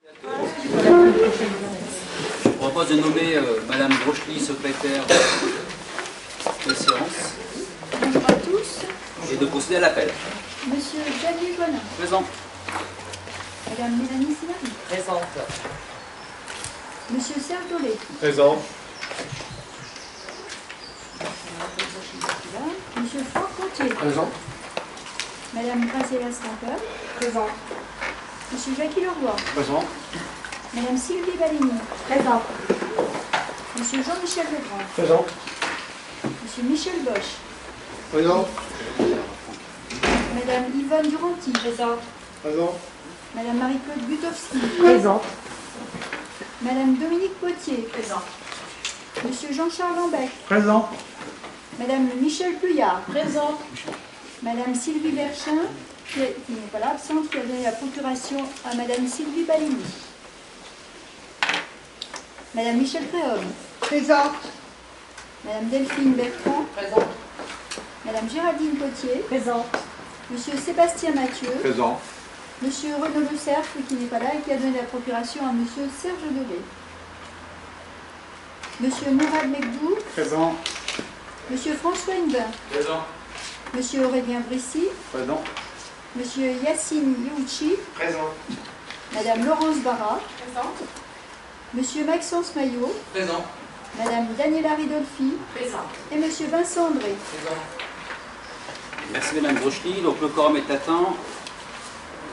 Je propose de nommer Madame Brochely, secrétaire de séance. Bonjour à tous. Et de procéder à l'appel. Monsieur Xavier Joannin. Présent. Madame Mélanie Sinari. Présente. Monsieur Serge Dolé. Présent. Monsieur Franck Gauthier. Présent. Madame Graciela Stamper. Présente. Monsieur Jackie Leroy. Présent. Madame Sylvie Balini. Présente. Monsieur Jean-Michel Legrand. Présent. Monsieur Michel Bosch. Présent. Madame Yvonne Duranty. Présente. Présent. Madame Marie-Claude Butowski. Présente. Madame Dominique Potier. Présente. Monsieur Jean-Charles Lambec. Présent. Madame Michel Puyard. Présente. Madame Sylvie Berchin, qui n'est pas là, absente, qui a donné la procuration à Madame Sylvie Balini. Madame Michel Préhomme. Présente. Madame Delphine Bertrand. Présente. Madame Géraldine Potier. Présente. Monsieur Sébastien Mathieu. Présent. Monsieur Renaud Le Cercle, qui n'est pas là et qui a donné la procuration à Monsieur Serge Dolé. Monsieur Mourad Mekdou. Présent. Monsieur François Invin. Présent. Monsieur Aurélien Brissy. Présent. Monsieur Yassine Youchi. Présent. Madame Laurence Barra. Présente. Monsieur Maxence Maillot. Présent. Madame Daniela Ridolfi. Présente. Et Monsieur Vincent André. Présente. Merci Madame Brochely. Donc le quorum est atteint.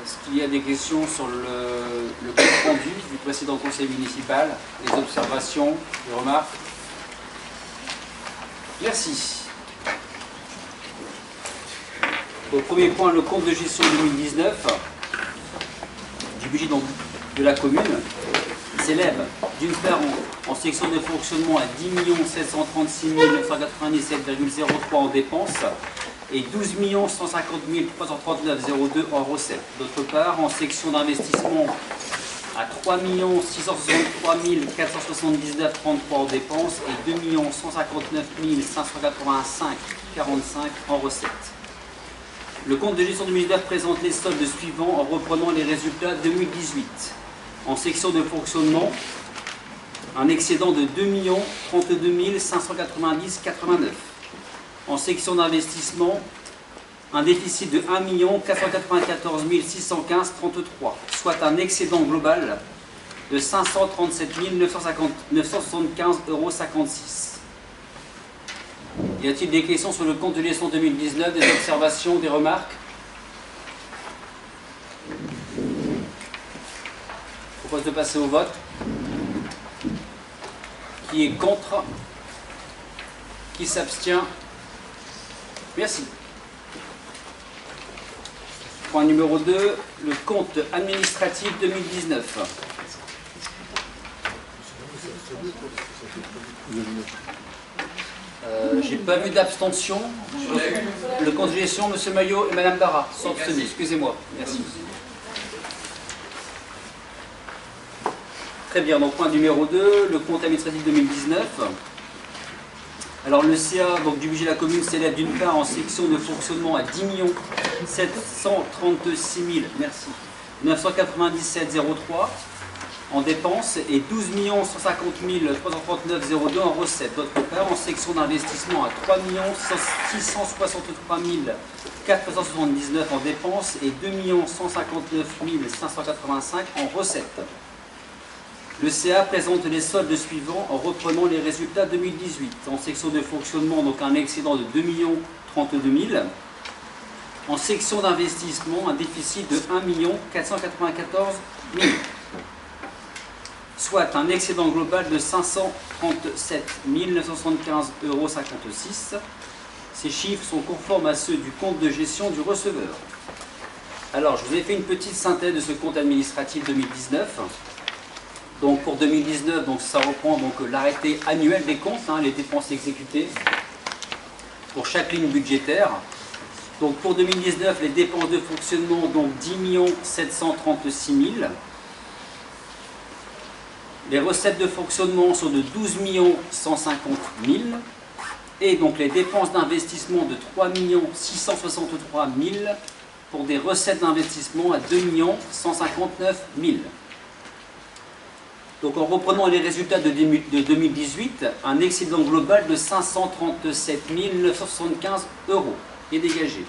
Est-ce qu'il y a des questions sur le compte rendu du précédent conseil municipal? Des observations, des remarques? Merci. Au premier point, le compte de gestion 2019 du budget donc, de la commune s'élève d'une part en section de fonctionnement à 10 736 997,03 en dépenses et 12 150 339,02 en recettes. D'autre part, en section d'investissement à 3 663 479,33 en dépenses et 2 159 585,45 en recettes. Le compte de gestion 2019 présente les soldes suivants en reprenant les résultats 2018. En section de fonctionnement, un excédent de 2 032 590,89. En section d'investissement, un déficit de 1 494 615,33, soit un excédent global de 537 975,56 €. Y a-t-il des questions sur le compte de gestion 2019, des observations, des remarques? Je propose de passer au vote. Qui est contre? Qui s'abstient? Merci. Point numéro 2, le compte administratif 2019. J'ai pas vu d'abstention. Le compte de gestion, M. Maillot et Mme Barra sont abstenus. Excusez-moi. Merci. Très bien. Donc, point numéro 2, le compte administratif 2019. Alors, le CA donc, du budget de la commune s'élève d'une part en section de fonctionnement à 10 736 997,03 en dépenses et 12 150 339,02 en recettes. D'autre part, en section d'investissement à 3 663 479 en dépenses et 2 159 585 en recettes. Le CA présente les soldes suivants en reprenant les résultats 2018. En section de fonctionnement, donc un excédent de 2 032 000. En section d'investissement, un déficit de 1 494 000. Soit un excédent global de 537 975,56 €. Ces chiffres sont conformes à ceux du compte de gestion du receveur. Alors, je vous ai fait une petite synthèse de ce compte administratif 2019. Donc, pour 2019, donc, ça reprend l'arrêté annuel des comptes, les dépenses exécutées pour chaque ligne budgétaire. Donc, pour 2019, les dépenses de fonctionnement, donc 10 736 000. Les recettes de fonctionnement sont de 12 150 000 et donc les dépenses d'investissement de 3 663 000 pour des recettes d'investissement à 2 159 000. Donc en reprenant les résultats de 2018, un excédent global de 537 975 € est dégagé.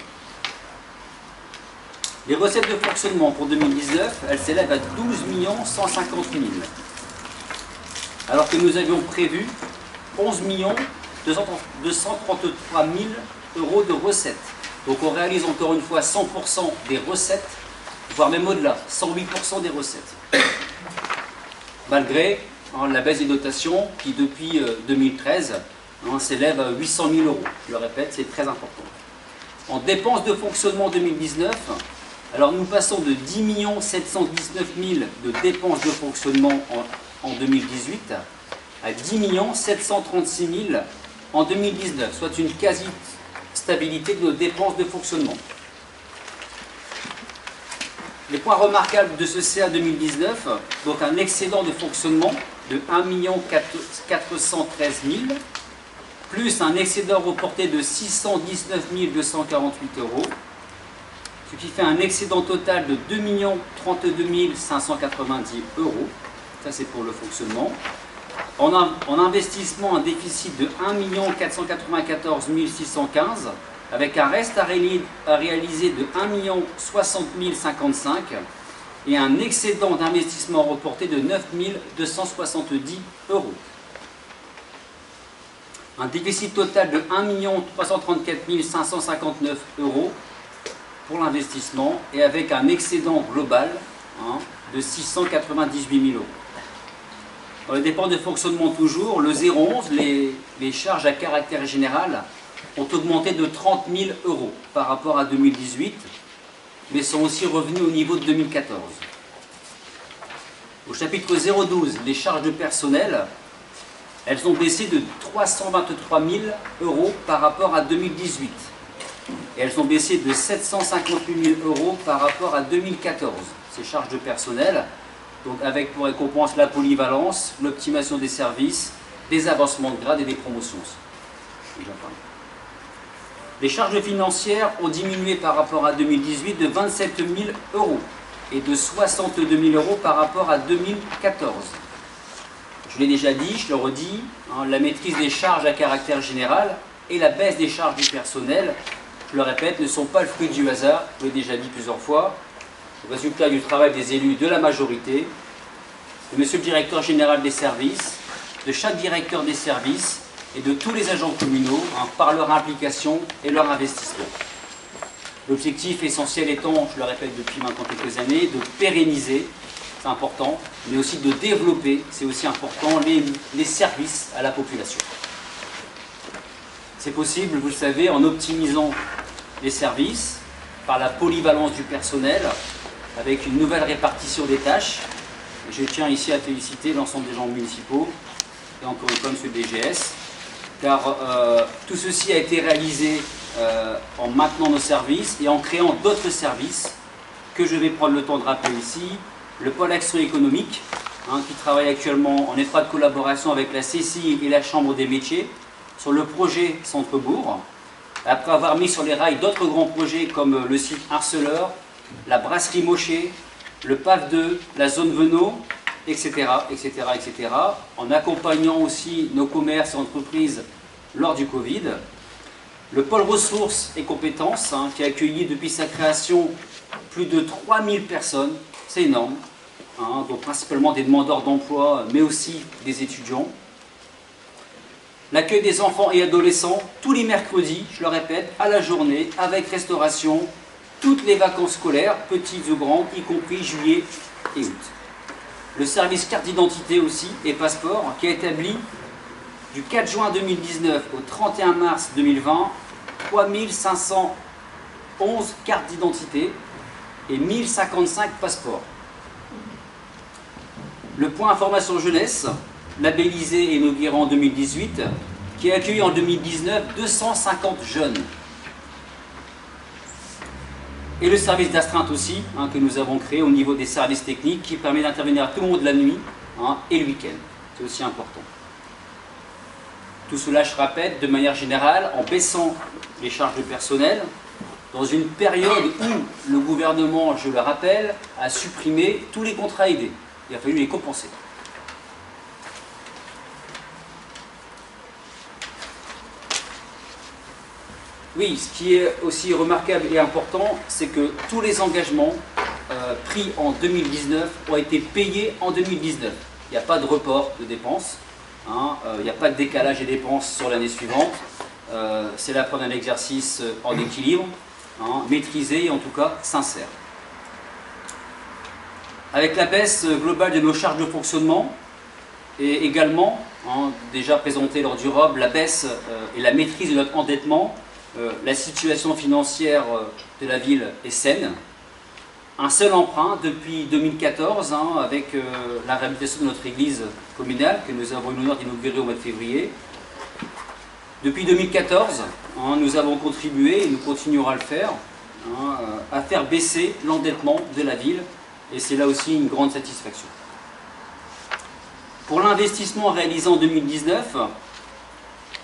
Les recettes de fonctionnement pour 2019, elles s'élèvent à 12 150 000. Alors que nous avions prévu 11 233 000 € de recettes. Donc on réalise encore une fois 100% des recettes, voire même au-delà, 108% des recettes. Malgré la baisse des dotations qui depuis 2013 s'élève à 800 000 €. Je le répète, c'est très important. En dépenses de fonctionnement 2019, alors nous passons de 10 719 000 de dépenses de fonctionnement en 2018 à 10 736 000 en 2019, soit une quasi-stabilité de nos dépenses de fonctionnement. Les points remarquables de ce CA 2019, donc un excédent de fonctionnement de 1 413 000, plus un excédent reporté de 619 248 €, ce qui fait un excédent total de 2 032 590 €. Ça c'est pour le fonctionnement. En investissement, un déficit de 1 494 615 €, avec un reste à réaliser de 1 060 055 € et un excédent d'investissement reporté de 9 270 €. Un déficit total de 1 334 559 € pour l'investissement et avec un excédent global de 698 000 €. Dans les dépenses de fonctionnement toujours, le 011, les charges à caractère général ont augmenté de 30 000 € par rapport à 2018, mais sont aussi revenus au niveau de 2014. Au chapitre 012, les charges de personnel, elles ont baissé de 323 000 € par rapport à 2018. Et elles ont baissé de 758 000 € par rapport à 2014, ces charges de personnel, donc avec pour récompense la polyvalence, l'optimisation des services, des avancements de grade et des promotions. Les charges financières ont diminué par rapport à 2018 de 27 000 € et de 62 000 € par rapport à 2014. Je l'ai déjà dit, je le redis, la maîtrise des charges à caractère général et la baisse des charges du personnel, je le répète, ne sont pas le fruit du hasard, je l'ai déjà dit plusieurs fois, le résultat du travail des élus de la majorité, de monsieur le directeur général des services, de chaque directeur des services et de tous les agents communaux par leur implication et leur investissement. L'objectif essentiel étant, je le répète depuis maintenant quelques années, de pérenniser, c'est important, mais aussi de développer, c'est aussi important, les services à la population. C'est possible, vous le savez, en optimisant les services, par la polyvalence du personnel, avec une nouvelle répartition des tâches. Et je tiens ici à féliciter l'ensemble des gens municipaux, et encore une fois M. le DGS, car tout ceci a été réalisé en maintenant nos services et en créant d'autres services que je vais prendre le temps de rappeler ici. Le pôle action économique, qui travaille actuellement en étroite collaboration avec la CCI et la Chambre des métiers sur le projet Centre-Bourg, après avoir mis sur les rails d'autres grands projets comme le site Arceleur, la brasserie Mocher, le PAF 2, la zone Venot, etc., etc., etc., en accompagnant aussi nos commerces et entreprises lors du Covid. Le pôle ressources et compétences, qui a accueilli depuis sa création plus de 3000 personnes, c'est énorme, donc principalement des demandeurs d'emploi, mais aussi des étudiants. L'accueil des enfants et adolescents, tous les mercredis, je le répète, à la journée, avec restauration, toutes les vacances scolaires, petites ou grandes, y compris juillet et août. Le service carte d'identité aussi et passeport, qui a établi du 4 juin 2019 au 31 mars 2020, 3511 cartes d'identité et 1055 passeports. Le point information jeunesse, labellisé et inauguré en 2018, qui a accueilli en 2019 250 jeunes. Et le service d'astreinte aussi, que nous avons créé au niveau des services techniques, qui permet d'intervenir à tout moment de la nuit et le week-end. C'est aussi important. Tout cela, je répète, de manière générale, en baissant les charges de personnel, dans une période où le gouvernement, je le rappelle, a supprimé tous les contrats aidés. Il a fallu les compenser. Oui, ce qui est aussi remarquable et important, c'est que tous les engagements pris en 2019 ont été payés en 2019. Il n'y a pas de report de dépenses, hein, il n'y a pas de décalage des dépenses sur l'année suivante. C'est la preuve d'un exercice en équilibre, hein, maîtrisé et en tout cas sincère. Avec la baisse globale de nos charges de fonctionnement et également, hein, déjà présenté lors du ROB, la baisse et la maîtrise de notre endettement, la situation financière de la ville est saine. Un seul emprunt depuis 2014, hein, avec la réhabilitation de notre église communale que nous avons eu l'honneur d'inaugurer au mois de février. Depuis 2014, hein, nous avons contribué, et nous continuerons à le faire, hein, à faire baisser l'endettement de la ville, et c'est là aussi une grande satisfaction. Pour l'investissement réalisé en 2019,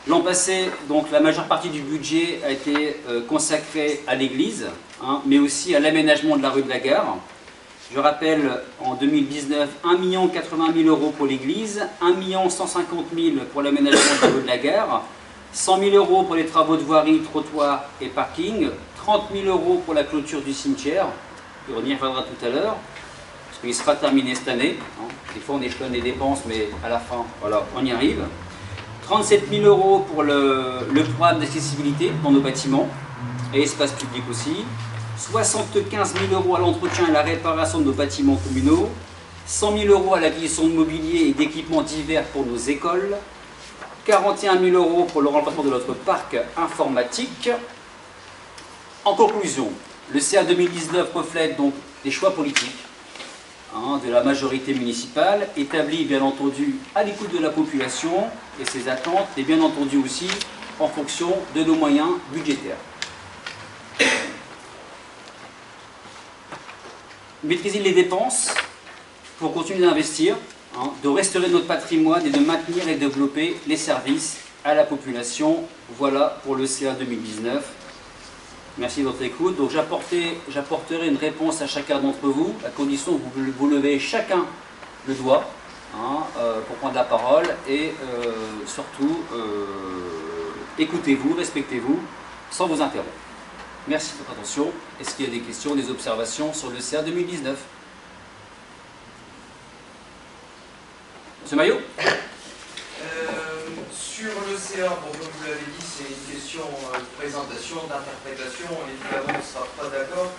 l'an passé, donc, la majeure partie du budget a été consacrée à l'église, hein, mais aussi à l'aménagement de la rue de la Gare. Je rappelle, en 2019, 1 080 000 € pour l'église, 1 150 000 pour l'aménagement de la rue de la Gare, 100 000 € pour les travaux de voirie, trottoirs et parking, 30 000 € pour la clôture du cimetière, on y reviendra tout à l'heure, parce qu'il sera terminé cette année. Hein. Des fois on échelonne les dépenses, mais à la fin, voilà, on y arrive. 37 000 € pour le programme d'accessibilité dans nos bâtiments et espaces publics aussi. 75 000 € à l'entretien et à la réparation de nos bâtiments communaux. 100 000 € à l'acquisition de mobilier et d'équipements divers pour nos écoles. 41 000 € pour le remplacement de notre parc informatique. En conclusion, le CA 2019 reflète donc des choix politiques, hein, de la majorité municipale, établis bien entendu à l'écoute de la population et ses attentes, et bien entendu aussi en fonction de nos moyens budgétaires. Maîtriser les dépenses pour continuer d'investir, hein, de restaurer notre patrimoine et de maintenir et développer les services à la population. Voilà pour le CA 2019. Merci de votre écoute. Donc j'apporterai une réponse à chacun d'entre vous, à condition que vous levez chacun le doigt, hein, pour prendre la parole, et surtout écoutez-vous, respectez-vous, sans vous interrompre. Merci de votre attention. Est-ce qu'il y a des questions, des observations sur le CA 2019? Monsieur Maillot? Sur le CA, bon, comme vous l'avez dit, c'est une question de présentation, d'interprétation. Évidemment, on ne sera pas d'accord.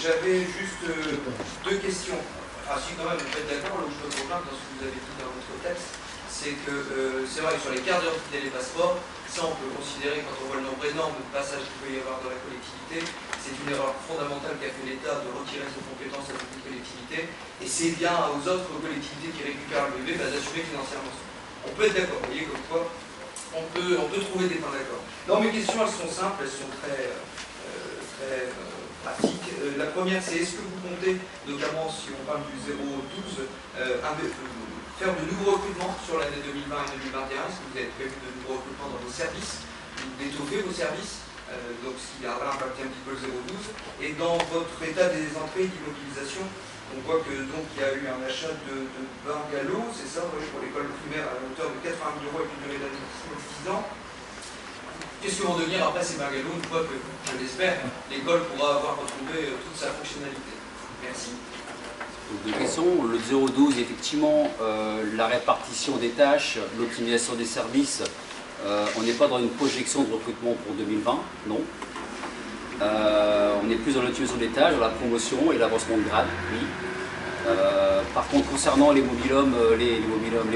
J'avais juste deux questions. Ah si, quand même, vous êtes d'accord, là où je peux rejoindre dans ce que vous avez dit dans votre texte, c'est que c'est vrai que sur les cartes d'identité et les passeports, ça on peut considérer, quand on voit le nombre énorme de passages qu'il peut y avoir dans la collectivité, c'est une erreur fondamentale qu'a fait l'État de retirer ses compétences à toutes les collectivités, et c'est bien aux autres collectivités qui récupèrent le bébé d'assumer financièrement. On peut être d'accord, vous voyez, comme quoi on peut trouver des points d'accord. Non, mes questions, elles sont simples, elles sont très pratiques. La première, c'est est-ce que vous comptez, notamment si on parle du 0-12, faire de nouveaux recrutements sur l'année 2020 et 2021? Est-ce que vous avez prévu de nouveaux recrutements dans vos services, d'étoffer vos services, donc ce qui va impacter un petit peu le 0-12, et dans votre état des entrées d'immobilisation? On voit que donc il y a eu un achat de bungalows, c'est ça, oui, pour l'école primaire à hauteur de 80 000 € avec une durée d'investissement de 10 ans. Qu'est-ce que vont devenir après ces bungalows une fois que, je l'espère, l'école pourra avoir retrouvé toute sa fonctionnalité? Merci. Deux questions. Le 012, effectivement, la répartition des tâches, l'optimisation des services, on n'est pas dans une projection de recrutement pour 2020, non. On est plus dans l'optimisation des tâches, dans la promotion et l'avancement de grade, oui. Par contre, concernant les mobilhomes, les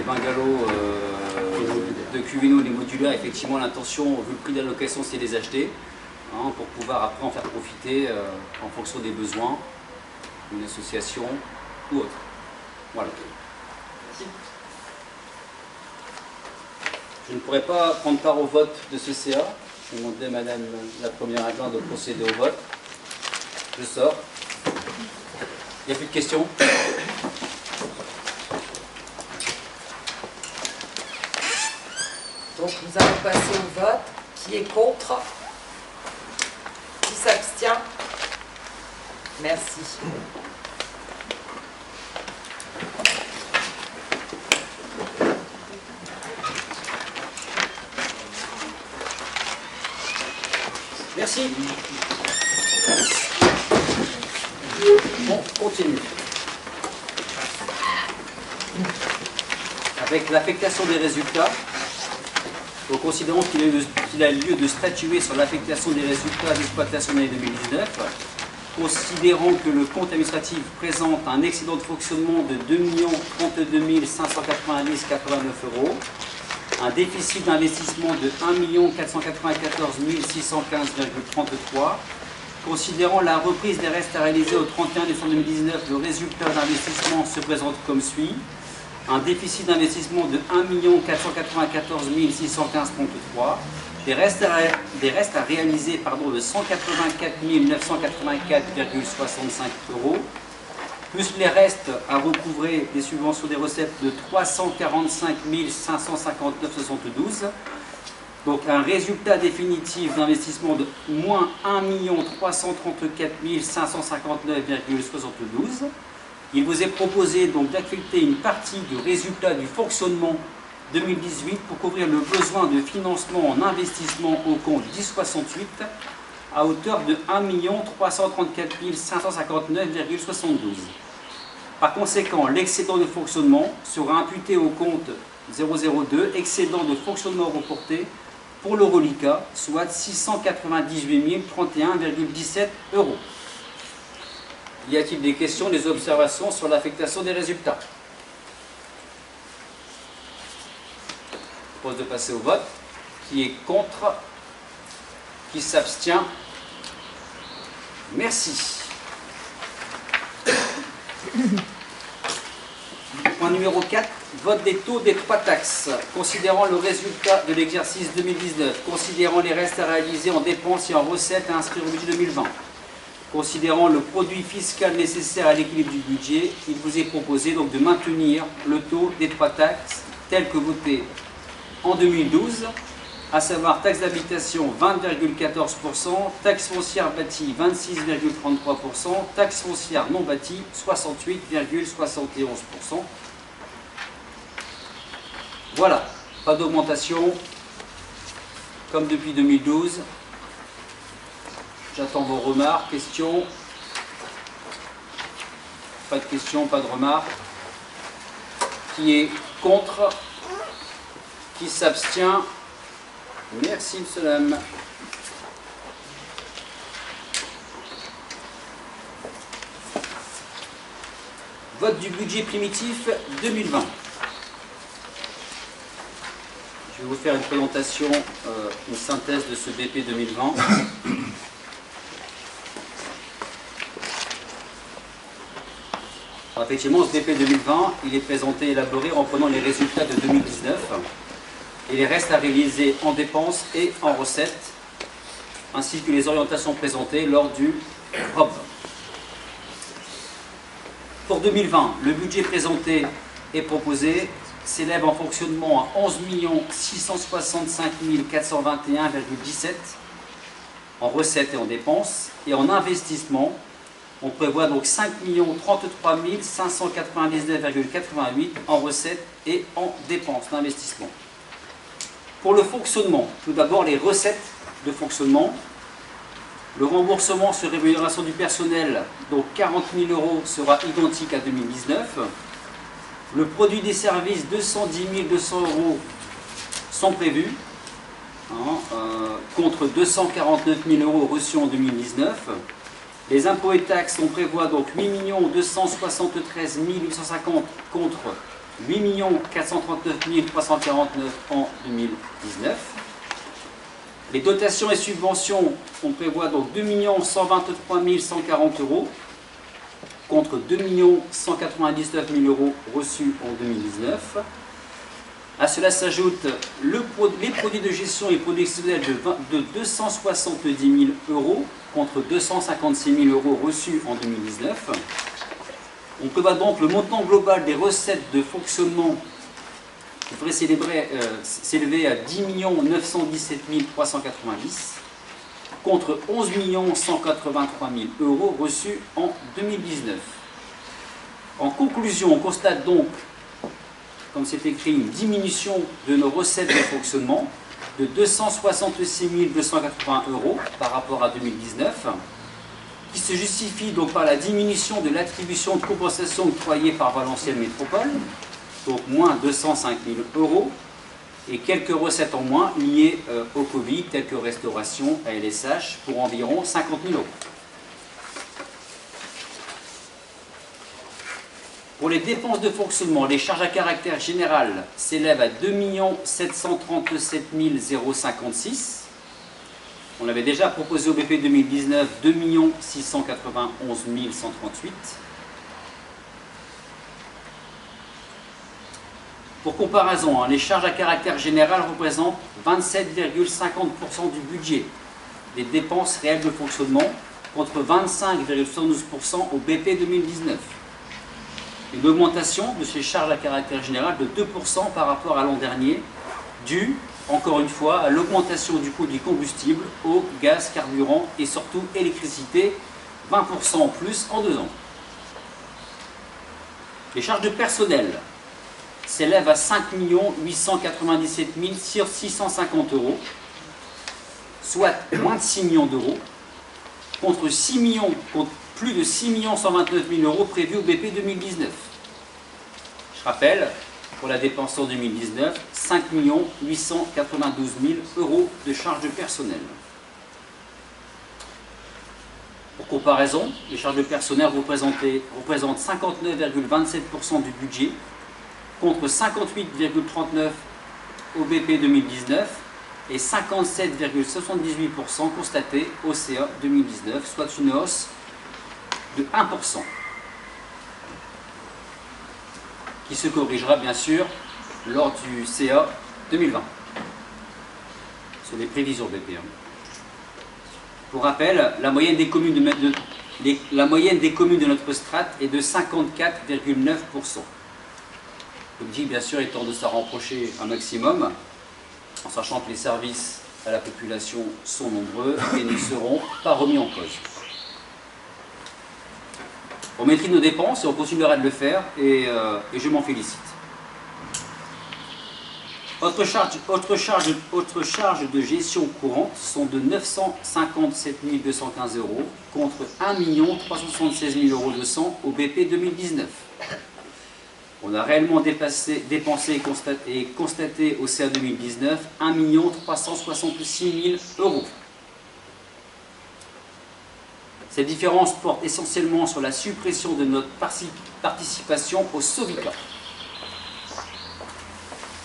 bungalows de Cuvino, les modulaires, effectivement, l'intention, vu le prix de la location, c'est de les acheter, hein, pour pouvoir après en faire profiter en fonction des besoins, une association ou autre. Voilà. Merci. Je ne pourrais pas prendre part au vote de ce CA. Je vais demander à Madame la Première adjointe de procéder au vote. Je sors. Il n'y a plus de questions? Donc nous allons passer au vote. Qui est contre? Qui s'abstient? Merci. Merci. On continue. Avec l'affectation des résultats, nous considérons qu'il a lieu de statuer sur l'affectation des résultats d'exploitation de l'année 2019, considérant que le compte administratif présente un excédent de fonctionnement de 2 032 590,89 €, un déficit d'investissement de 1 494 615,33 €, considérant la reprise des restes à réaliser au 31 décembre 2019, le résultat d'investissement se présente comme suit. Un déficit d'investissement de 1 494 615,33 €, des restes à réaliser de 184 984,65 €, plus les restes à recouvrer des subventions des recettes de 345 559,72 €. Donc un résultat définitif d'investissement de moins 1 334 559,72 €. Il vous est proposé donc d'affecter une partie du résultat du fonctionnement 2018 pour couvrir le besoin de financement en investissement au compte 1068 à hauteur de 1 334 559,72 €. Par conséquent, l'excédent de fonctionnement sera imputé au compte 002, excédent de fonctionnement reporté pour le reliquat, soit 698 031,17 €. Y a-t-il des questions, des observations sur l'affectation des résultats? Je propose de passer au vote. Qui est contre? Qui s'abstient? Merci. Point numéro 4, vote des taux des 3 taxes. Considérant le résultat de l'exercice 2019, considérant les restes à réaliser en dépenses et en recettes à inscrire au budget 2020, considérant le produit fiscal nécessaire à l'équilibre du budget, il vous est proposé donc de maintenir le taux des 3 taxes tel que voté en 2012, à savoir taxe d'habitation 20,14%, taxe foncière bâtie 26,33%, taxe foncière non bâtie 68,71%. Voilà, pas d'augmentation comme depuis 2012. J'attends vos remarques, questions. Pas de questions, pas de remarques. Qui est contre? Qui s'abstient? Merci, M. Lam. Vote du budget primitif 2020. Je vais vous faire une présentation, une synthèse de ce BP 2020. Alors, effectivement, ce BP 2020, il est présenté et élaboré en prenant les résultats de 2019 et les restes à réaliser en dépenses et en recettes, ainsi que les orientations présentées lors du ROB. Pour 2020, le budget présenté et proposé s'élève en fonctionnement à 11 665 421,17 € en recettes et en dépenses, et en investissement, on prévoit donc 5 033 599,88 € en recettes et en dépenses d'investissement. Pour le fonctionnement, tout d'abord les recettes de fonctionnement. Le remboursement sur rémunération du personnel, donc 40 000 €, sera identique à 2019. Le produit des services, 210 200 € sont prévus, contre 249 000 € reçus en 2019. Les impôts et taxes, on prévoit donc 8 273 850 contre 8 439 349 en 2019. Les dotations et subventions, on prévoit donc 2 123 140 € contre 2 199 000 € reçus en 2019. À cela s'ajoutent les produits de gestion et produits exceptionnels de 270 000 € contre 256 000 € reçus en 2019. On prévoit donc le montant global des recettes de fonctionnement qui devrait s'élever à 10 917 390 contre 11 183 000 € reçus en 2019. En conclusion, on constate donc, comme c'est écrit, une diminution de nos recettes de fonctionnement de 266 280 € par rapport à 2019, qui se justifie donc par la diminution de l'attribution de compensation octroyée par Valenciennes Métropole, donc moins 205 000 €, et quelques recettes en moins liées au Covid, telles que restauration, ALSH, pour environ 50 000 €. Pour les dépenses de fonctionnement, les charges à caractère général s'élèvent à 2 737 056. On avait déjà proposé au BP 2019 2 691 138. Pour comparaison, les charges à caractère général représentent 27,50% du budget des dépenses réelles de fonctionnement contre 25,72% au BP 2019. Une augmentation de ces charges à caractère général de 2% par rapport à l'an dernier, due, encore une fois, à l'augmentation du coût du combustible, eau, gaz, carburant et surtout électricité, 20% en plus en 2 ans. Les charges de personnel s'élèvent à 5 897 650 €, soit moins de 6 millions d'euros, contre plus de 6 129 000 € prévus au BP 2019. Je rappelle, pour la dépense en 2019, 5 892 000 € de charges de personnel. Pour comparaison, les charges de personnel représentent 59,27% du budget, contre 58,39% au BP 2019 et 57,78% constaté au CA 2019, soit une hausse de 1%, qui se corrigera bien sûr lors du CA 2020, sur les prévisions BP. Pour rappel, la moyenne des communes de notre strate est de 54,9%. L'objectif, bien sûr, étant de s'en rapprocher un maximum, en sachant que les services à la population sont nombreux et ne seront pas remis en cause. On maîtrise nos dépenses et on continuera de le faire et je m'en félicite. Autres charges de gestion courante sont de 957 215 € contre 1 376 200 € au BP 2019. On a réellement dépensé et constaté au CA 2019 1 366 000 €. Cette différence porte essentiellement sur la suppression de notre participation au Sovica.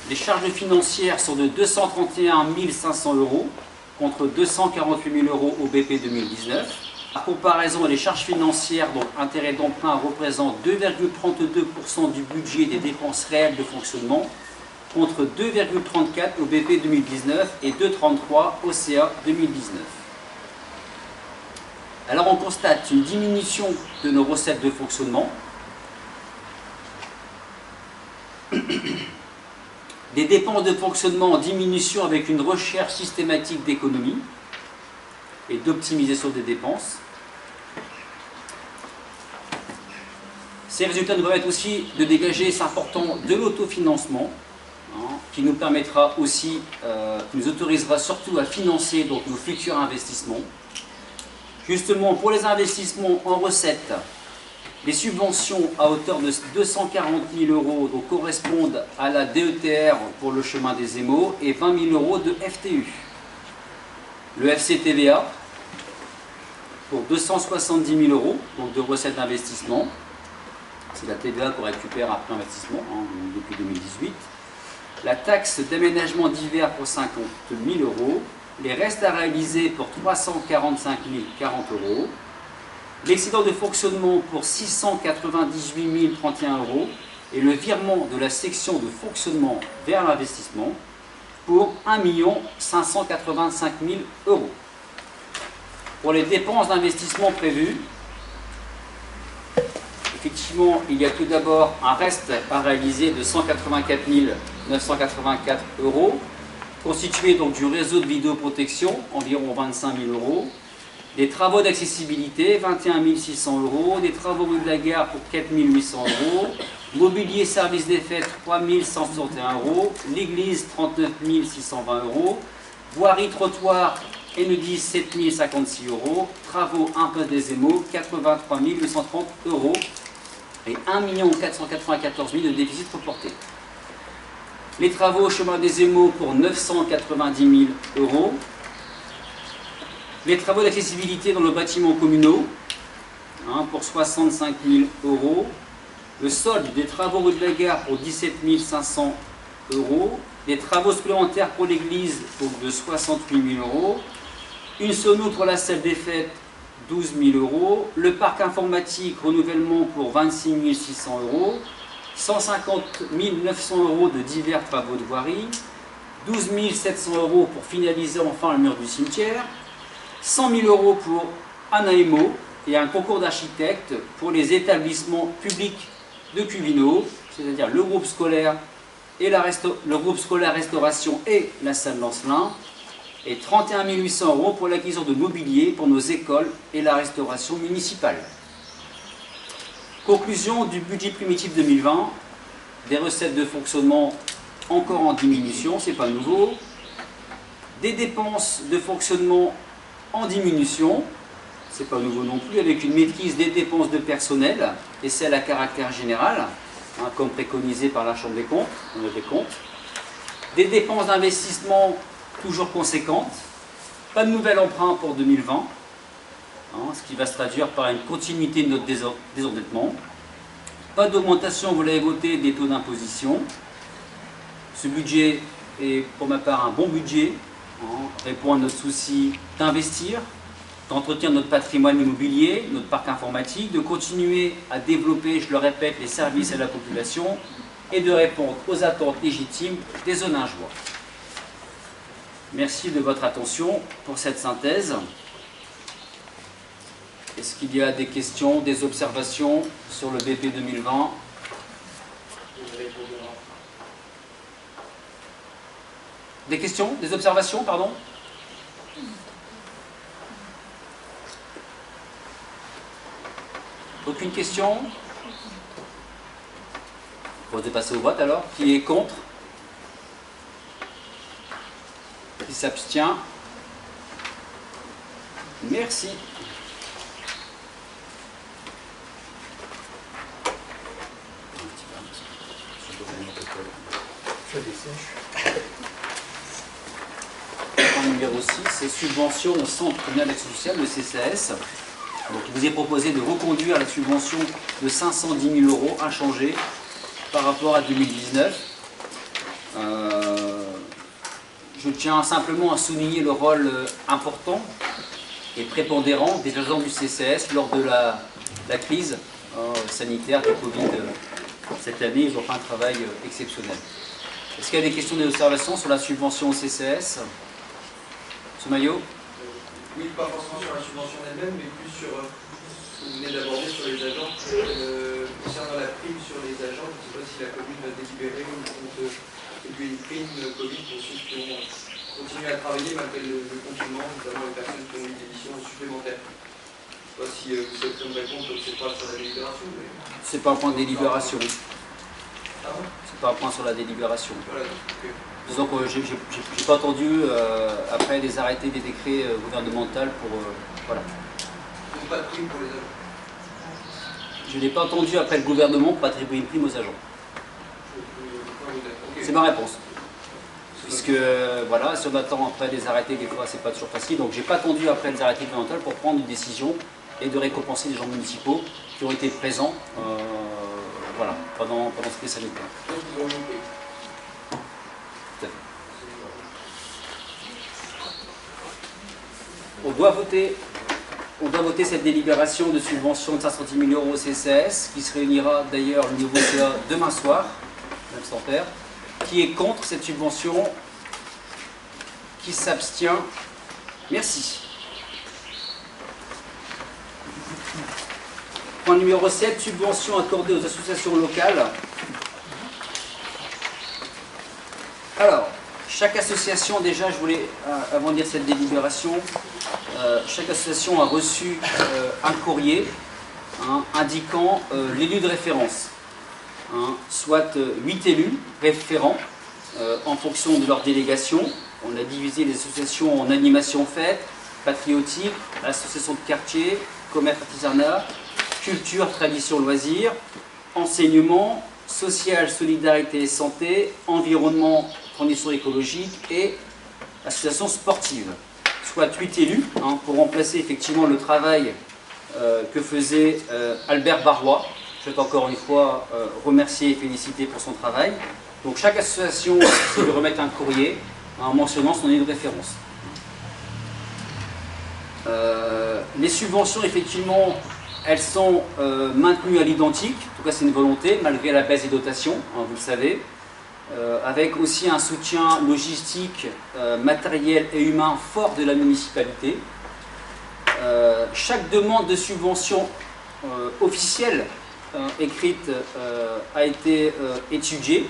Les charges financières sont de 231 500 € contre 248 000 € au BP 2019. Par comparaison, les charges financières, donc intérêts d'emprunt, représentent 2,32% du budget des dépenses réelles de fonctionnement contre 2,34% au BP 2019 et 2,33% au CA 2019. Alors on constate une diminution de nos recettes de fonctionnement, des dépenses de fonctionnement en diminution avec une recherche systématique d'économie et d'optimisation des dépenses. Ces résultats nous permettent aussi de dégager, c'est important, de l'autofinancement, qui nous permettra aussi, qui nous autorisera surtout à financer donc, nos futurs investissements. Justement, pour les investissements en recettes, les subventions à hauteur de 240 000 € donc, correspondent à la DETR pour le chemin des Émaux et 20 000 € de FTU. Le FCTVA pour 270 000 € donc de recettes d'investissement. C'est la TVA qu'on récupère après investissement depuis 2018. La taxe d'aménagement divers pour 50 000 €. Les restes à réaliser pour 345 040 €. L'excédent de fonctionnement pour 698 031 € et le virement de la section de fonctionnement vers l'investissement pour 1 585 000 €. Pour les dépenses d'investissement prévues, effectivement, il y a tout d'abord un reste à réaliser de 184 984 €, constitué donc du réseau de vidéoprotection, environ 25 000 €, des travaux d'accessibilité, 21 600 €, des travaux rue de la Gare pour 4 800 €, mobilier service des fêtes, 3 161 €, l'église, 39 620 €, Voirie, trottoir, Enedis, 7056 €. Travaux, impasse des émaux, 83 830 €. Et 1 494 000 de déficit reporté. Les travaux au chemin des émaux pour 990 000 €. Les travaux d'accessibilité dans le bâtiment communaux pour 65 000 €. Le solde des travaux rue de la Gare pour 17 500 €. Des travaux supplémentaires pour l'église de 68 000 €. Une sono pour la salle des fêtes, 12 000 €. Le parc informatique, renouvellement pour 26 600 €. 150 900 € de divers travaux de voirie. 12 700 € pour finaliser enfin le mur du cimetière. 100 000 € pour un AMO et un concours d'architectes pour les établissements publics de Cuvino, c'est-à-dire le groupe scolaire et le groupe scolaire restauration et la salle Lancelin. Et 31 800 € pour l'acquisition de mobilier pour nos écoles et la restauration municipale. Conclusion du budget primitif 2020, des recettes de fonctionnement encore en diminution, c'est pas nouveau. Des dépenses de fonctionnement en diminution, c'est pas nouveau non plus, avec une maîtrise des dépenses de personnel et celles à caractère général, comme préconisé par la Chambre des comptes, Des dépenses d'investissement toujours conséquentes, pas de nouvel emprunt pour 2020, ce qui va se traduire par une continuité de notre désendettement. Pas d'augmentation, vous l'avez voté, des taux d'imposition. Ce budget est pour ma part un bon budget, répond à notre souci d'investir, d'entretenir notre patrimoine immobilier, notre parc informatique, de continuer à développer, je le répète, les services à la population et de répondre aux attentes légitimes des Zoningeois. Merci de votre attention pour cette synthèse. Est-ce qu'il y a des questions, des observations sur le BP 2020 ? Des questions, des observations, pardon ? Aucune question ? Je propose de passer au vote alors. Qui est contre ? Qui s'abstient ? Merci. Point numéro 6, c'est subvention au Centre communal d'action sociale, le CCAS. Donc, il vous est proposé de reconduire la subvention de 510 000 € inchangée par rapport à 2019. Je tiens simplement à souligner le rôle important et prépondérant des agents du CCAS lors de la crise sanitaire du Covid. Cette année, ils ont fait un travail exceptionnel. Est-ce qu'il y a des questions, des observations sur la subvention au CCAS ? M. Maillot ? Oui, pas forcément sur la subvention elle-même, mais plus sur ce que vous venez d'aborder sur les agents. Concernant la prime sur les agents, je ne sais pas si la commune va délibérer ou compte attribuer une prime Covid pour ceux qui ont continué à travailler malgré le confinement, notamment les personnes qui ont eu des missions supplémentaires. Je ne sais pas si vous souhaitez me répondre, c'est pas sur la délibération. Mais... C'est pas un point de délibération. Ah bon ? C'est pas un point sur la délibération. Voilà, okay. Disons que je n'ai pas entendu après des arrêtés, des décrets gouvernementaux pour... voilà. Donc pas de prime pour les agents ? Je n'ai pas entendu après le gouvernement pour attribuer une prime aux agents. Okay. C'est ma réponse. Puisque, voilà, si on attend après des arrêtés, des fois, c'est pas toujours facile. Donc, j'ai pas attendu après les arrêtés gouvernementaux pour prendre une décision et de récompenser les gens municipaux qui ont été présents voilà, pendant ce crise sanitaire. Donc, ils ont une prime. Tout à fait. On doit voter cette délibération de subvention de 510 000 € au CCAS, qui se réunira d'ailleurs au niveau CA demain soir, même sans père. Qui est contre cette subvention? Qui s'abstient? Merci. Point numéro 7, subvention accordée aux associations locales. Alors, chaque association, déjà, je voulais, avant de dire cette délibération, chaque association a reçu un courrier indiquant l'élu de référence. Soit 8 élus référents en fonction de leur délégation, On a divisé les associations en animation fête, patriotique, association de quartier, commerce artisanat, culture, tradition, loisirs, enseignement, social, solidarité et santé, environnement, transition écologique et association sportive. Soit 8 élus pour remplacer effectivement le travail que faisait Albert Barrois. Je vais encore une fois remercier et féliciter pour son travail. Donc chaque association essaie de remettre un courrier en mentionnant son lieu de référence. Les subventions, effectivement, elles sont maintenues à l'identique. En tout cas, c'est une volonté, malgré la baisse des dotations, vous le savez. Avec aussi un soutien logistique, matériel et humain fort de la municipalité. Chaque demande de subvention officielle écrite a été étudiée,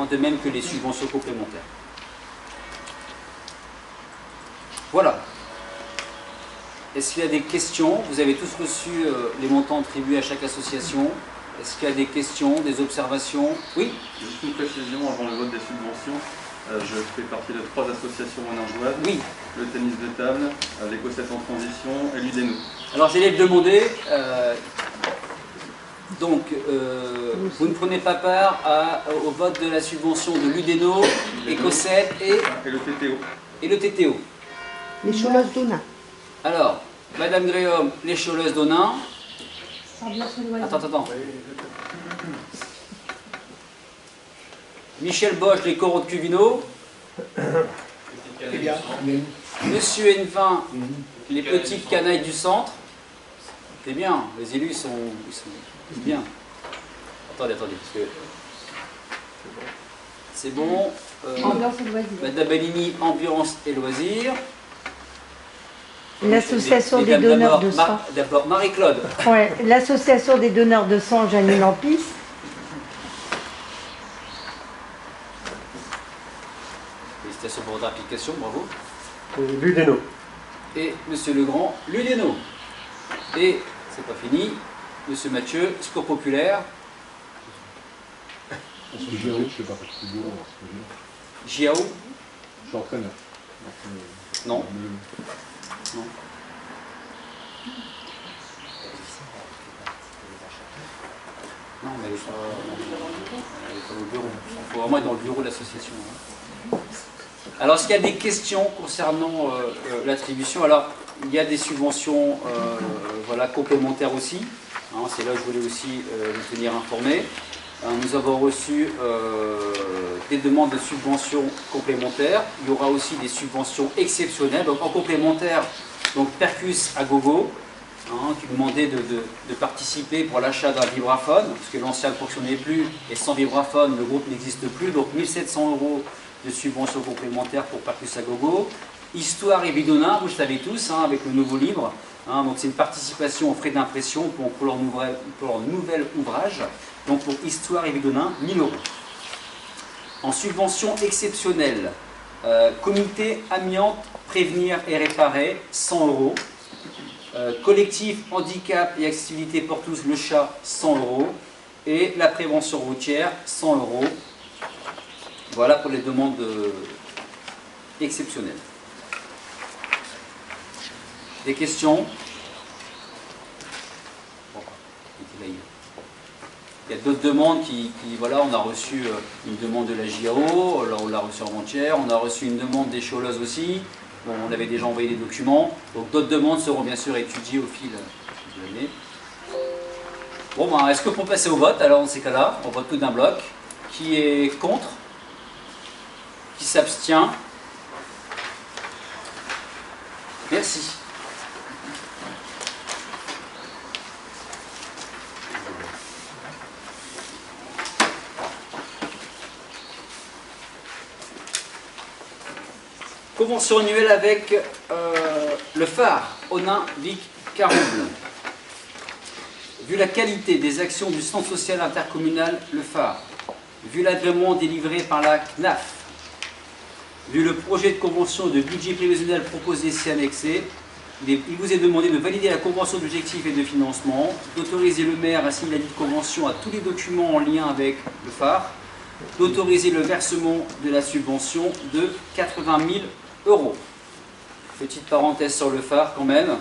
de même que les subventions complémentaires. Voilà. Est-ce qu'il y a des questions? Vous avez tous reçu les montants attribués à chaque association. Est-ce qu'il y a des questions, des observations? Oui? Juste une précision avant le vote des subventions. Je fais partie de 3 associations moyengeoises. Oui. Le tennis de table, l'Éco-7 en transition et l'UDENO. Alors j'allais le demander. Donc, vous ne prenez pas part au vote de la subvention de l'UDENO, Éco-7 et le TTO. Et le TTO. Les Choleuses d'Onain. Alors, Madame Gréaume, les Choleuses d'Onain. Attends. Michel Bosch, les Coraux de Cuvino. Monsieur Henvin, les Petites Canailles du Centre. C'est bien, les élus sont bien. Attendez, parce que... C'est bon. Ambiance et loisirs. Madame Bellini, Ambiance et Loisirs. L'association des donneurs de sang. D'abord, Marie-Claude. Ouais, l'association des donneurs de sang, Janine Lampis. Félicitations pour votre application, bravo. L'UDENO. Et Monsieur Legrand, l'UDENO. Et, c'est pas fini, Monsieur Mathieu, Secours Populaire. JAO, je sais pas, c'est du bureau. JAO. Je suis entraîneur. Non. Non. Non, mais elle n'est pas au bureau. Il faut vraiment être dans le bureau de l'association. Alors, est-ce qu'il y a des questions concernant l'attribution? Alors, il y a des subventions complémentaires aussi. C'est là que je voulais aussi vous tenir informé. Nous avons reçu des demandes de subventions complémentaires. Il y aura aussi des subventions exceptionnelles. Donc en complémentaire, donc Percus à Gogo, qui demandait de participer pour l'achat d'un vibraphone, parce que l'ancien ne fonctionnait plus, et sans vibraphone, le groupe n'existe plus. Donc 1700 € de subventions complémentaires pour Percus à Gogo. Histoire et Bidonnin, vous le savez tous, avec le nouveau livre. Donc c'est une participation aux frais d'impression pour leur nouvel ouvrage. Donc pour Histoire et Bidonnin, 1000 €. En subvention exceptionnelle, comité amiante, prévenir et réparer, 100 €. Collectif handicap et accessibilité pour tous, le chat, 100 €. Et la prévention routière, 100 €. Voilà pour les demandes exceptionnelles. Des questions? Il y a d'autres demandes voilà, on a reçu une demande de la JAO, on l'a reçu avant-hier, on a reçu une demande des Choleuses aussi, bon, on avait déjà envoyé des documents, donc d'autres demandes seront bien sûr étudiées au fil de l'année. Bon, ben, est-ce qu'on peut passer au vote? Alors, dans ces cas-là, on vote tout d'un bloc. Qui est contre? Qui s'abstient? Merci. Convention annuelle avec le phare Onain-Vic-Carouble. Vu la qualité des actions du centre social intercommunal Le Phare, vu l'agrément délivré par la CNAF, vu le projet de convention de budget prévisionnel proposé ici annexé, il vous est demandé de valider la convention d'objectifs et de financement, d'autoriser le maire à signer la dite convention à tous les documents en lien avec le phare, d'autoriser le versement de la subvention de 80 000 €. Petite parenthèse sur le phare quand même.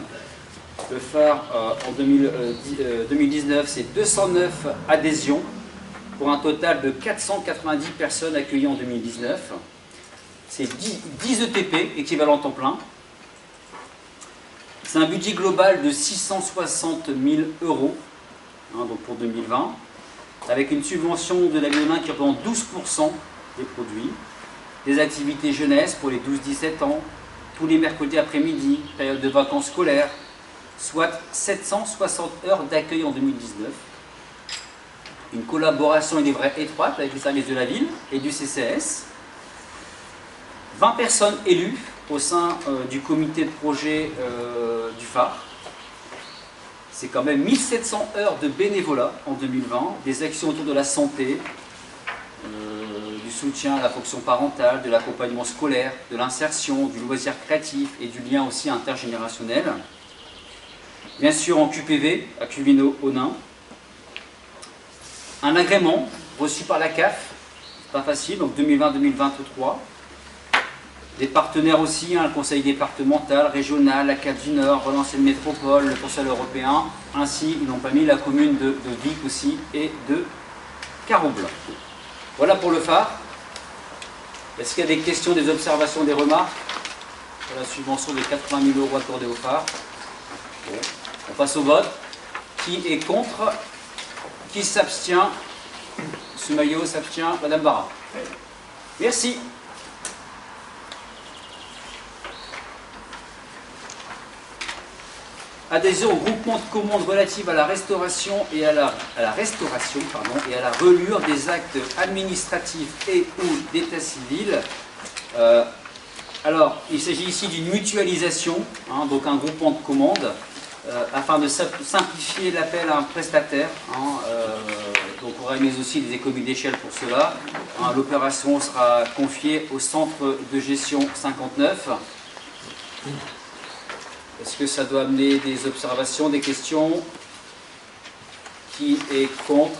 Le phare en 2019, c'est 209 adhésions pour un total de 490 personnes accueillies en 2019. C'est 10 ETP, équivalent temps plein. C'est un budget global de 660 000 €, donc pour 2020, avec une subvention de la ville qui représente 12% des produits, des activités jeunesse pour les 12-17 ans, tous les mercredis après-midi, période de vacances scolaires, soit 760 heures d'accueil en 2019. Une collaboration, il est vrai, étroite avec les services de la ville et du CCAS. 20 personnes élues au sein du comité de projet du phare. C'est quand même 1700 heures de bénévolat en 2020, des actions autour de la santé, du soutien à la fonction parentale, de l'accompagnement scolaire, de l'insertion, du loisir créatif et du lien aussi intergénérationnel. Bien sûr en QPV, à Cuvino-Onin. Un agrément reçu par la CAF, c'est pas facile, donc 2020-2023. Des partenaires aussi, le conseil départemental, régional, la CAF du Nord, Valenciennes Métropole, le conseil européen, ainsi, ils n'ont pas mis la commune de Vic aussi et de Carouble. Voilà pour le phare. Est-ce qu'il y a des questions, des observations, des remarques sur la subvention de 80 000 € accordée au phare? Bon. On passe au vote. Qui est contre? Qui s'abstient? M. Maillot s'abstient. Madame Barra. Merci. Adhésion au groupement de commandes relatives à la restauration et à la relure des actes administratifs et ou d'état civil. Alors, il s'agit ici d'une mutualisation, donc un groupement de commandes, afin de simplifier l'appel à un prestataire. Donc on réalise aussi des économies d'échelle pour cela. L'opération sera confiée au centre de gestion 59. Est-ce que ça doit amener des observations, des questions? Qui est contre?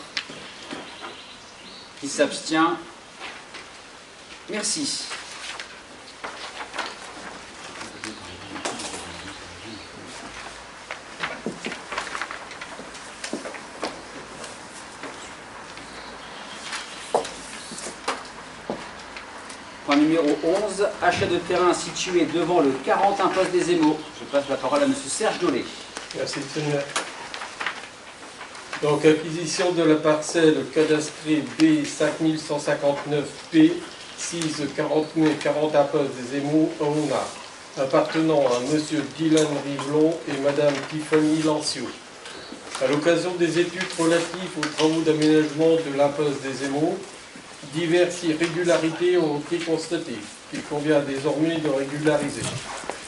Qui s'abstient? Merci. Point numéro 11, achat de terrain situé devant le 40 impasse des Émaux. Je passe la parole à M. Serge Dolé. Merci, Seigneur. Donc, acquisition de la parcelle cadastrée B5159P, 640 impasse des Émaux, à Onard, appartenant à M. Dylan Rivelon et Mme Tiffany Lancio. À l'occasion des études relatives aux travaux d'aménagement de l'impasse des Émaux, diverses irrégularités ont été constatées, qu'il convient désormais de régulariser.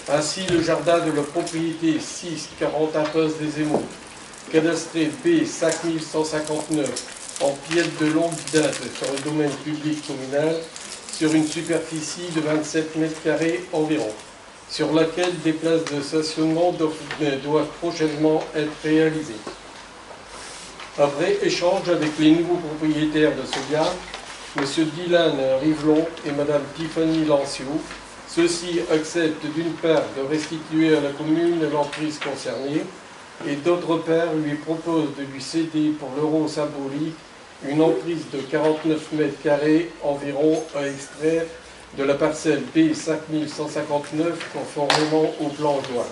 Ainsi, le jardin de la propriété 640 impasse des Émaux, cadastré B5159, en pièce de longue date sur le domaine public communal, sur une superficie de 27 m² environ, sur laquelle des places de stationnement doivent prochainement être réalisées. Après échange avec les nouveaux propriétaires de ce bien, M. Dylan Rivelon et Mme Tiffany Lancio, ceux-ci acceptent d'une part de restituer à la commune l'emprise concernée et d'autre part lui proposent de lui céder pour l'euro symbolique une emprise de 49 m² environ à extraire de la parcelle B5159 conformément au plan joint.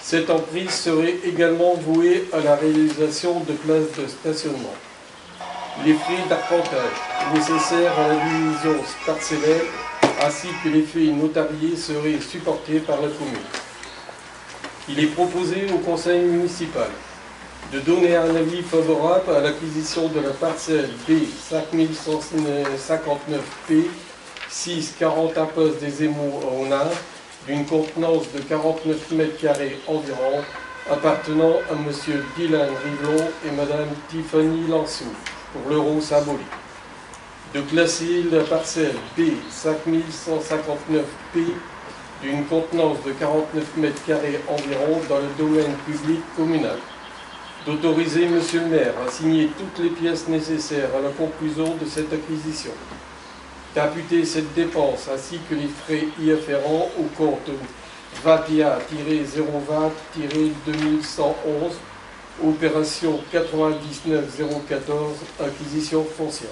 Cette emprise serait également vouée à la réalisation de places de stationnement. Les frais d'arpentage nécessaires à la division parcellaire ainsi que les frais notariés seraient supportés par la commune. Il est proposé au conseil municipal de donner un avis favorable à l'acquisition de la parcelle B5159P, 640 impasse des Émaux à Onard, d'une contenance de 49 m² environ, appartenant à M. Dylan Rivelon et Mme Tiffany Lancio, pour l'euro symbolique. De classer la parcelle B5159P d'une contenance de 49 m² environ dans le domaine public communal. d'autoriser Monsieur le maire à signer toutes les pièces nécessaires à la conclusion de cette acquisition, d'imputer cette dépense ainsi que les frais y afférents au compte VATIA-020-2111, opération 99014, acquisition foncière.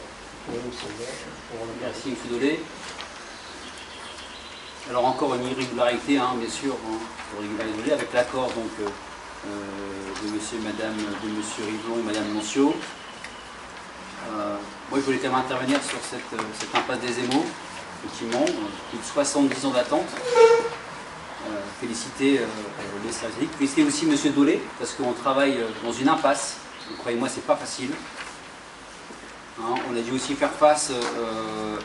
Merci, M. Dolé. Alors encore une irrégularité, bien sûr, irrégularité avec l'accord donc de monsieur et madame, de monsieur Riblon et madame Moncio. Moi je voulais quand même intervenir sur cette impasse des Émaux, effectivement, plus de 70 ans d'attente. Féliciter les services, féliciter aussi monsieur Dolé, parce qu'on travaille dans une impasse, croyez-moi c'est pas facile. On a dû aussi faire face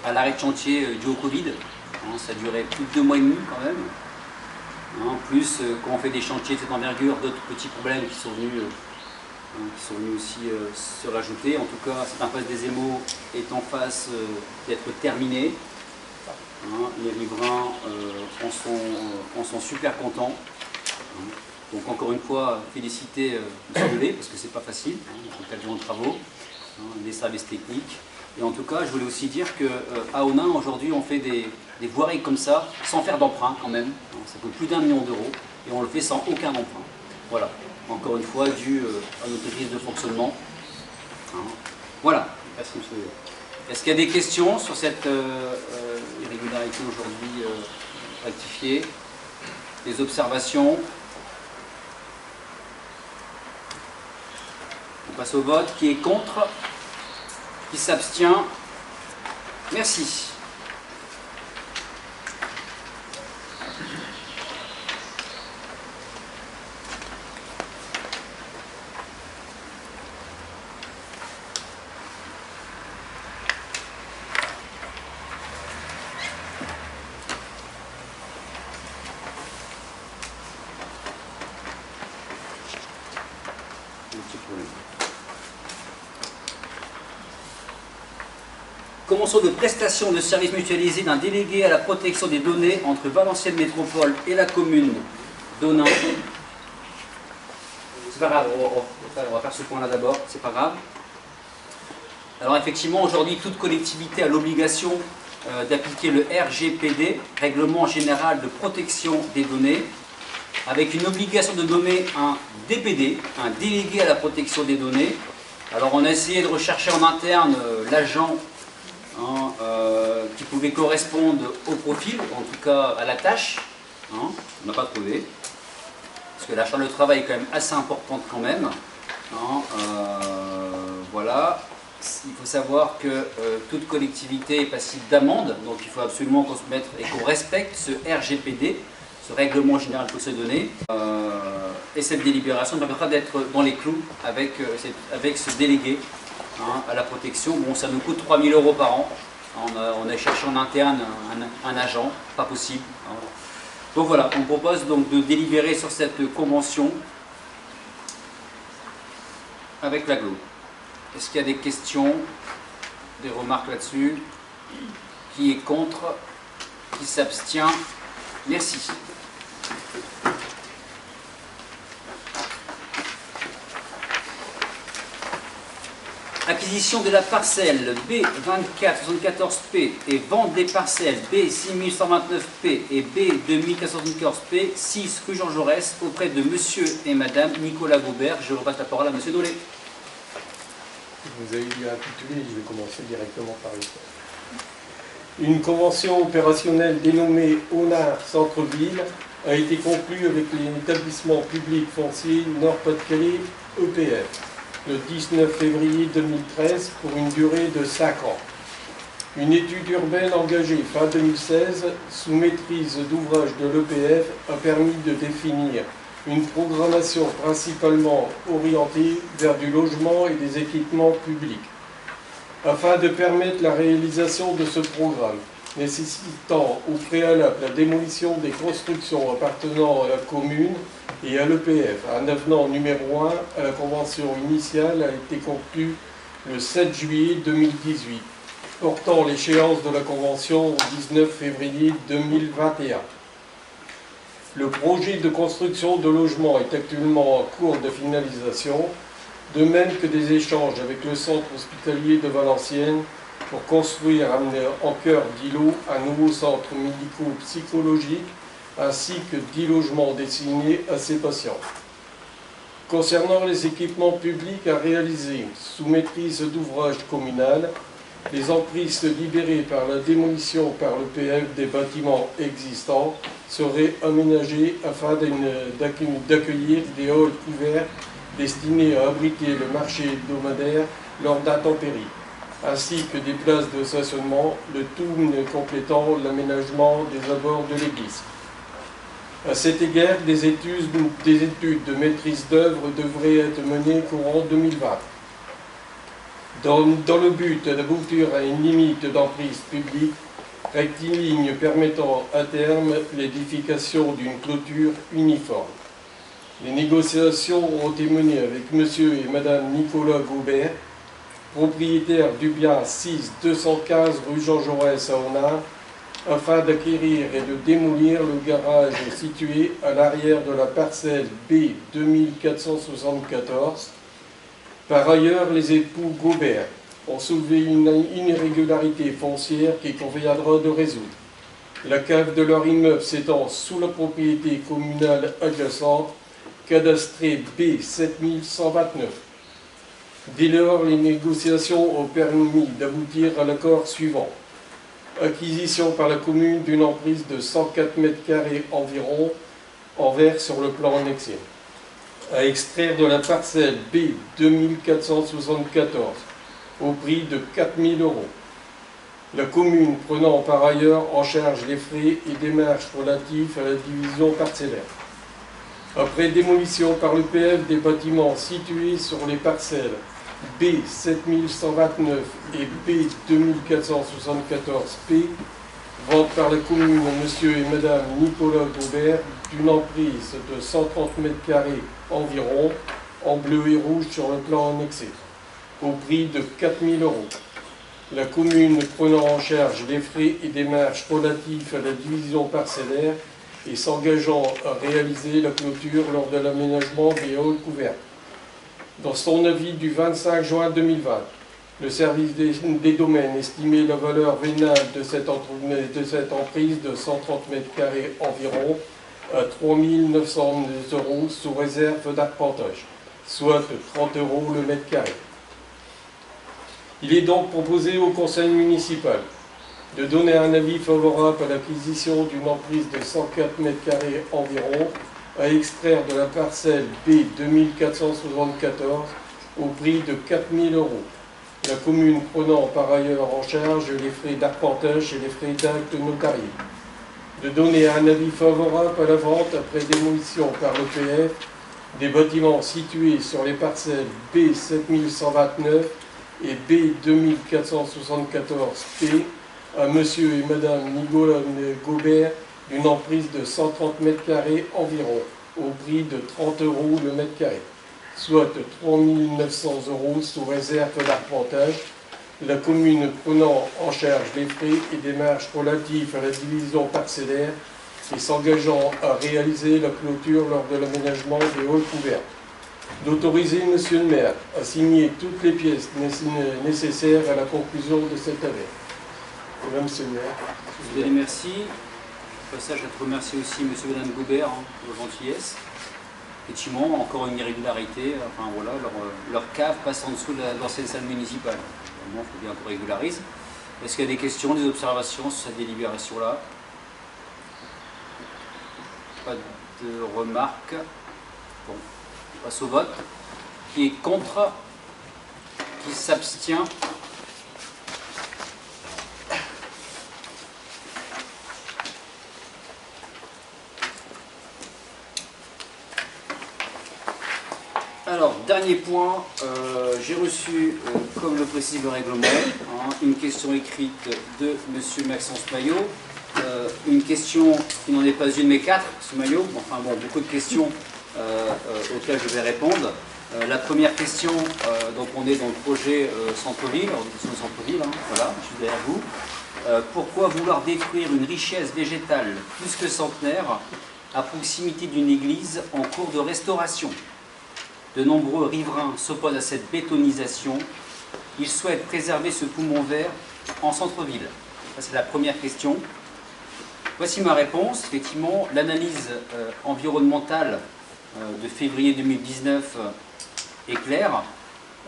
à l'arrêt de chantier dû au Covid. Ça a duré plus de 2 mois et demi quand même. En plus, quand on fait des chantiers de cette envergure, d'autres petits problèmes qui sont venus aussi se rajouter. En tout cas, cette impasse des Émaux est en face d'être terminée. Les riverains en sont super contents. Donc encore une fois, féliciter M. Dolé, parce que c'est pas facile, en cas de travaux, les services techniques. Et en tout cas, je voulais aussi dire qu'à Onnaing, aujourd'hui, on fait des voiries comme ça, sans faire d'emprunt quand même. Ça coûte plus d'1 million d'euros, et on le fait sans aucun emprunt. Voilà, encore une fois, dû à notre crise de fonctionnement. Voilà, merci M. Dolé. Est-ce qu'il y a des questions sur cette irrégularité aujourd'hui rectifiée? Des observations? On passe au vote. Qui est contre? Qui s'abstient? Merci. Commençons de prestations de services mutualisés d'un délégué à la protection des données entre Valenciennes Métropole et la commune d'Onnaing. C'est pas grave, on va faire ce point-là d'abord, c'est pas grave. Alors effectivement, aujourd'hui, toute collectivité a l'obligation d'appliquer le RGPD, Règlement Général de Protection des Données, avec une obligation de nommer un DPD, un délégué à la protection des données. Alors on a essayé de rechercher en interne l'agent qui pouvait correspondre au profil, en tout cas à la tâche. On n'a pas trouvé. Parce que la charge de travail est quand même assez importante quand même. Voilà. Il faut savoir que toute collectivité est passible d'amende, donc il faut absolument qu'on se mette et qu'on respecte ce RGPD, ce Règlement Général de Protection des Données. Et cette délibération permettra d'être dans les clous avec ce délégué à la protection. Bon, ça nous coûte 3 000 € par an. On a cherché en interne un agent, pas possible. Donc voilà, on propose donc de délibérer sur cette convention avec l'AGLO. Est-ce qu'il y a des questions, des remarques là-dessus? Qui est contre? Qui s'abstient? Merci. Acquisition de la parcelle B2474P et vente des parcelles B6129P et B2474P, 6 rue Jean Jaurès, auprès de monsieur et madame Nicolas Gaubert. Je repasse la parole à monsieur Dolé. Vous avez bien intitulé, je vais commencer directement par ici. Une convention opérationnelle dénommée Onnaing Centre-Ville a été conclue avec l'établissement public foncier Nord-Pas-de-Calais EPF le 19 février 2013 pour une durée de 5 ans. Une étude urbaine engagée fin 2016 sous maîtrise d'ouvrage de l'EPF a permis de définir une programmation principalement orientée vers du logement et des équipements publics. Afin de permettre la réalisation de ce programme, nécessitant au préalable la démolition des constructions appartenant à la commune et à l'EPF, un avenant numéro 1 à la convention initiale a été conclu le 7 juillet 2018, portant l'échéance de la convention au 19 février 2021. Le projet de construction de logements est actuellement en cours de finalisation de même que des échanges avec le centre hospitalier de Valenciennes pour construire en cœur d'îlot un nouveau centre médico-psychologique ainsi que 10 logements destinés à ces patients. Concernant les équipements publics à réaliser sous maîtrise d'ouvrage communal, les emprises libérées par la démolition par l'EPF des bâtiments existants seraient aménagées afin d'accueillir des halls couverts destinés à abriter le marché hebdomadaire lors d'intempéries, ainsi que des places de stationnement, le tout complétant l'aménagement des abords de l'église. À cet égard, des études de maîtrise d'œuvre devraient être menées courant 2020. Dans le but d'aboutir à une limite d'emprise publique, rectiligne permettant à terme l'édification d'une clôture uniforme. Les négociations ont été menées avec M. et Mme Nicolas Gaubert, propriétaires du bien 6-215 rue Jean Jaurès à Onard, afin d'acquérir et de démolir le garage situé à l'arrière de la parcelle B 2474. Par ailleurs, les époux Gaubert ont soulevé une irrégularité foncière qu'il conviendra de résoudre. La cave de leur immeuble s'étend sous la propriété communale adjacente, cadastrée B 7129. Dès lors, les négociations ont permis d'aboutir à l'accord suivant. Acquisition par la commune d'une emprise de 104 m² environ, en vert sur le plan annexé. À extraire de la parcelle B 2474 au prix de 4 000 €. La commune prenant par ailleurs en charge les frais et démarches relatifs à la division parcellaire. Après démolition par l'EPF des bâtiments situés sur les parcelles B 7129 et B 2474P, vente par la commune à M. et Mme Nicolas Gaubert d'une emprise de 130 m² environ, en bleu et rouge sur le plan annexé, au prix de 4 000 €. La commune prenant en charge les frais et démarches relatifs à la division parcellaire et s'engageant à réaliser la clôture lors de l'aménagement des halls couverts. Dans son avis du 25 juin 2020, le service des domaines estimait la valeur vénale de cette emprise de 130 m² environ à 3 900 € sous réserve d'arpentage, soit 30 € le mètre carré. Il est donc proposé au conseil municipal de donner un avis favorable à l'acquisition d'une emprise de 104 m² environ à extraire de la parcelle B 2474 au prix de 4 000 €. La commune prenant par ailleurs en charge les frais d'arpentage et les frais d'actes notariés. De donner un avis favorable à la vente après démolition par l'EPF des bâtiments situés sur les parcelles B 7129 et B 2474P à M. et Mme Nicolas Gaubert d'une emprise de 130 m² environ, au prix de 30 € le mètre carré, soit 3 900 € sous réserve d'arpentage, la commune prenant en charge les frais et démarches relatifs à la division parcellaire et s'engageant à réaliser la clôture lors de l'aménagement des halls couverts. D'autoriser M. le maire à signer toutes les pièces nécessaires à la conclusion de cet affaire. Voilà, M. le maire. Je vous remercie. Au passage, je remercie aussi M. et Mme Gaubert pour leur gentillesse. Effectivement, encore une irrégularité. Enfin voilà, leur cave passe en dessous de l'ancienne salle municipale. Vraiment, il faut bien qu'on régularise. Est-ce qu'il y a des questions, des observations sur cette délibération-là? Pas de remarques. Bon, on passe au vote. Qui est contre? Qui s'abstient? Alors, dernier point, j'ai reçu, comme le précise le règlement, une question écrite de M. Maxence Maillot. Une question qui n'en est pas une mais 4, M. Maillot. Enfin bon, beaucoup de questions auxquelles je vais répondre. La première question, donc on est dans le projet centre-ville, centre-ville, voilà, je suis derrière vous. Pourquoi vouloir détruire une richesse végétale plus que centenaire à proximité d'une église en cours de restauration? de nombreux riverains s'opposent à cette bétonisation. Ils souhaitent préserver ce poumon vert en centre-ville. Ça, c'est la première question. Voici ma réponse. Effectivement, l'analyse environnementale de février 2019 est claire.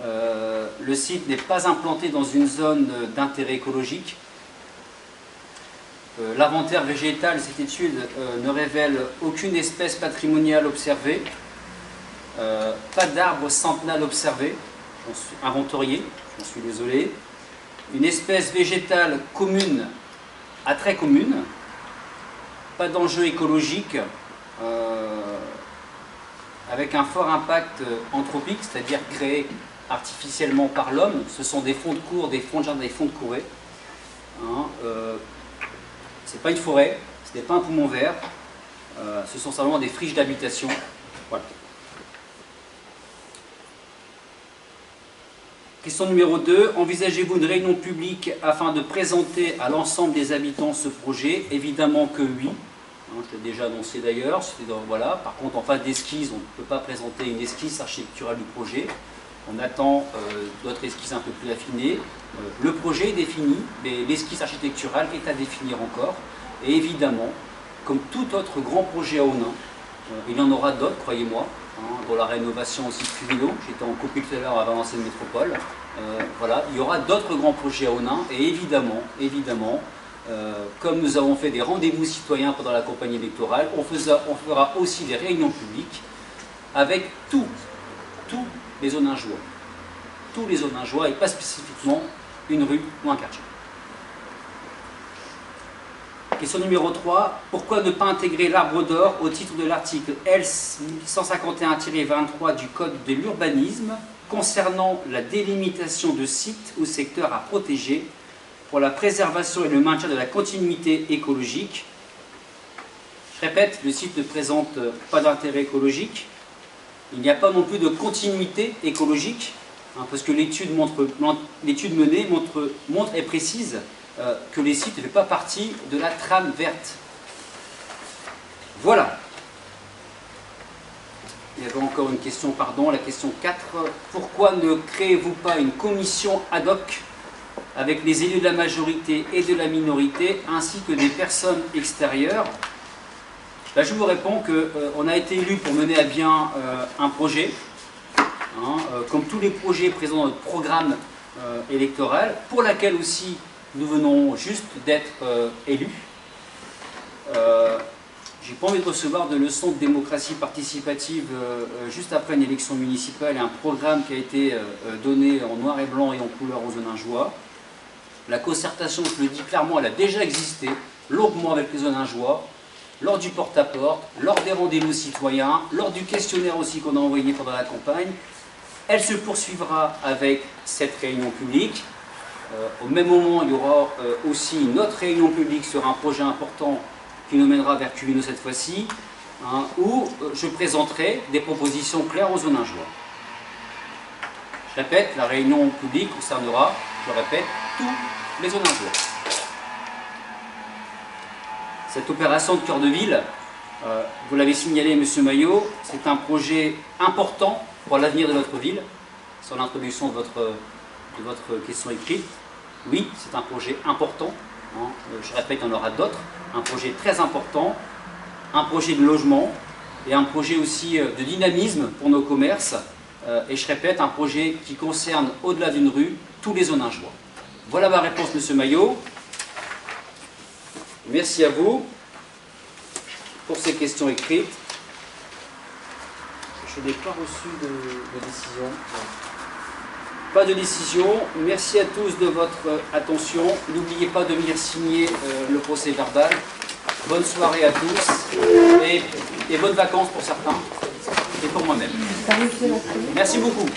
Le site n'est pas implanté dans une zone d'intérêt écologique. L'inventaire végétal de cette étude ne révèle aucune espèce patrimoniale observée, pas d'arbre centenal observé, j'en suis inventorié, j'en suis désolé, une espèce végétale commune à très commune, pas d'enjeu écologique avec un fort impact anthropique, c'est-à-dire créé artificiellement par l'homme. Ce sont des fonds de cours, des fonds de jardin, des fonds de courée. Ce n'est pas une forêt, ce n'est pas un poumon vert, ce sont simplement des friches d'habitation. Voilà. Question numéro 2. Envisagez-vous une réunion publique afin de présenter à l'ensemble des habitants ce projet? Évidemment que oui. Je l'ai déjà annoncé d'ailleurs. Voilà. Par contre, en phase d'esquisse, on ne peut pas présenter une esquisse architecturale du projet. On attend d'autres esquisses un peu plus affinées. Le projet est défini, mais l'esquisse architecturale est à définir encore. Et évidemment, comme tout autre grand projet à Onnain, il y en aura d'autres, croyez-moi, dans la rénovation aussi de Cuvillot. J'étais en copie tout à l'heure à Valenciennes Métropole. Voilà, il y aura d'autres grands projets à Onnain. Et évidemment, comme nous avons fait des rendez-vous citoyens pendant la campagne électorale, on fera aussi des réunions publiques avec tous les Onningeois. Tous les Onningeois et pas spécifiquement une rue ou un quartier. Question numéro 3. Pourquoi ne pas intégrer l'arbre d'or au titre de l'article L 151-23 du Code de l'urbanisme concernant la délimitation de sites ou secteurs à protéger pour la préservation et le maintien de la continuité écologique? Je répète, le site ne présente pas d'intérêt écologique. Il n'y a pas non plus de continuité écologique, parce que l'étude menée montre et précise que les sites ne font pas partie de la trame verte. Voilà. Il y avait encore une question, pardon, la question 4. Pourquoi ne créez-vous pas une commission ad hoc avec les élus de la majorité et de la minorité, ainsi que des personnes extérieures? Là, je vous réponds qu'on a été élus pour mener à bien un projet, comme tous les projets présents dans notre programme électoral, pour laquelle aussi nous venons juste d'être élus. J'ai pas envie de recevoir de leçons de démocratie participative juste après une élection municipale et un programme qui a été donné en noir et blanc et en couleur aux Onningeois. La concertation, je le dis clairement, elle a déjà existé longuement avec les Onningeois, lors du porte-à-porte, lors des rendez-vous citoyens, lors du questionnaire aussi qu'on a envoyé pendant la campagne. Elle se poursuivra avec cette réunion publique. Au même moment, il y aura aussi une autre réunion publique sur un projet important qui nous mènera vers Cuvillot cette fois-ci, où je présenterai des propositions claires aux Onningeois. Je répète, la réunion publique concernera, je répète, tous les Onningeois. Cette opération de cœur de ville, vous l'avez signalé, M. Maillot, c'est un projet important pour l'avenir de notre ville. Sur l'introduction de votre question écrite, oui, c'est un projet important. Je répète, il y en aura d'autres. Un projet très important, un projet de logement et un projet aussi de dynamisme pour nos commerces. Et je répète, un projet qui concerne, au-delà d'une rue, tous les Onningeois. Voilà ma réponse, M. Maillot. Merci à vous pour ces questions écrites. Je n'ai pas reçu de décision. Pas de décision. Merci à tous de votre attention. N'oubliez pas de venir signer le procès verbal. Bonne soirée à tous et bonnes vacances pour certains et pour moi-même. Merci beaucoup.